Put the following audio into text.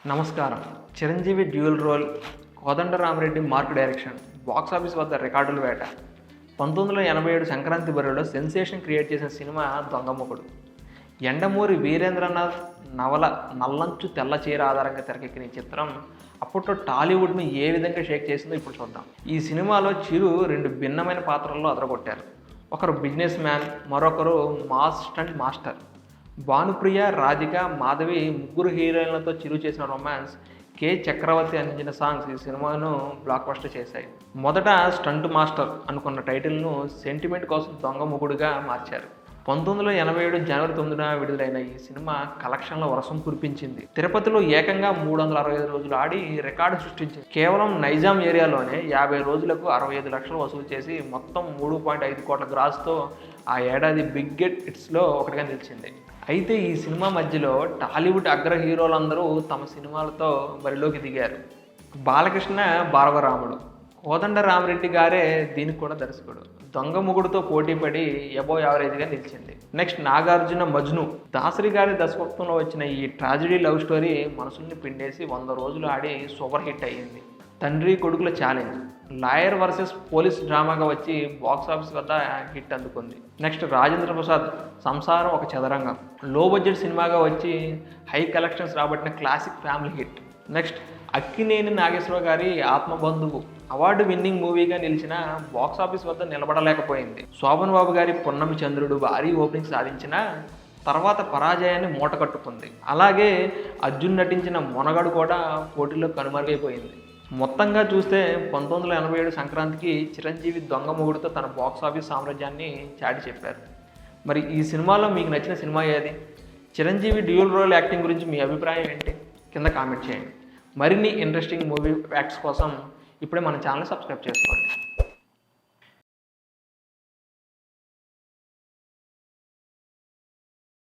నమస్కారం. Chiranjeevi dual role, Kodandaramireddy mark direction, box office వద్ద రికార్డుల వేట. 1987 సంక్రాంతి బరిలో సెన్సేషన్ క్రియేట్ చేసిన సినిమా దొంగమొగుడు. యండమూరి వీరేంద్రనాథ్ నవల నల్లంచు తెల్ల చీర ఆధారంగా తెరకెక్కిన ఈ చిత్రం అప్పట్లో టాలీవుడ్ను ఏ విధంగా షేక్ చేసిందో ఇప్పుడు చూద్దాం. ఈ సినిమాలో చిరు రెండు భిన్నమైన పాత్రల్లో అదరగొట్టారు. ఒకరు బిజినెస్ మ్యాన్, మరొకరు mass stunt master. Bhanupriya, Radhika, Madhavi ముగ్గురు హీరోయిన్లతో చిరు చేసిన రొమాన్స్, కె చక్రవర్తి అందించిన సాంగ్స్ ఈ సినిమాను బ్లాక్ బస్టర్ చేశాయి. మొదట స్టంట్ మాస్టర్ అనుకున్న టైటిల్ను సెంటిమెంట్ కోసం దొంగ మొగుడుగా మార్చారు. 1987 జనవరి 9న విడుదలైన ఈ సినిమా కలెక్షన్ల వర్షం కురిపించింది. తిరుపతిలో ఏకంగా 365 రోజులు ఆడి రికార్డు సృష్టించింది. కేవలం నైజాం ఏరియాలోనే 50 రోజులకు 65 లక్షలు వసూలు చేసి మొత్తం 3.5 కోట్ల గ్రాస్తో ఆ ఏడాది బిగ్గెట్ హిట్స్లో ఒకటిగా నిలిచింది. అయితే ఈ సినిమా మధ్యలో టాలీవుడ్ అగ్ర హీరోలందరూ తమ సినిమాలతో బరిలోకి దిగారు. బాలకృష్ణ భార్గవరాముడు, కోదండరామిరెడ్డి గారే దీనికి కూడా దర్శకుడు. దొంగ మొగుడుతో పోటీపడి అబోవ్ యావరేజ్గా నిలిచింది. నెక్స్ట్ నాగార్జున మజ్ను. దాసరి గారి దర్శకత్వంలో వచ్చిన ఈ ట్రాజడీ లవ్ స్టోరీ మనసుల్ని పిండేసి 100 రోజులు ఆడి సూపర్ హిట్ అయ్యింది. తండ్రి కొడుకుల ఛాలెంజ్, లాయర్ వర్సెస్ పోలీస్ డ్రామాగా వచ్చి బాక్సాఫీస్ వద్ద హిట్ అందుకుంది. నెక్స్ట్ రాజేంద్ర ప్రసాద్ సంసారం ఒక చదరంగం, లో బడ్జెట్ సినిమాగా వచ్చి హై కలెక్షన్స్ రాబట్టిన classic family hit. Next Akkineni Nageswara Rao గారి ఆత్మబంధువు అవార్డు విన్నింగ్ మూవీగా నిలిచిన బాక్సాఫీస్ వద్ద నిలబడలేకపోయింది. శోభన్ బాబు గారి పున్నమి చంద్రుడు భారీ ఓపెనింగ్ సాధించిన తర్వాత పరాజయాన్ని మూట కట్టుకుంది. అలాగే అర్జున్ నటించిన మొనగడు కూడా పోటీలో కనుమరుగైపోయింది. మొత్తంగా చూస్తే 1987 సంక్రాంతికి చిరంజీవి దొంగ మొగుడుతో తన బాక్సాఫీస్ సామ్రాజ్యాన్ని చాటి చెప్పారు. మరి ఈ సినిమాలో మీకు నచ్చిన సినిమా ఏది? చిరంజీవి డ్యూయల్ రోల్ యాక్టింగ్ గురించి మీ అభిప్రాయం ఏంటి? కింద కామెంట్ చేయండి. మరిన్ని ఇంట్రెస్టింగ్ మూవీ ఫ్యాక్ట్స్ కోసం ఇప్పుడే మన ఛానల్ సబ్స్క్రైబ్ చేసుకోండి.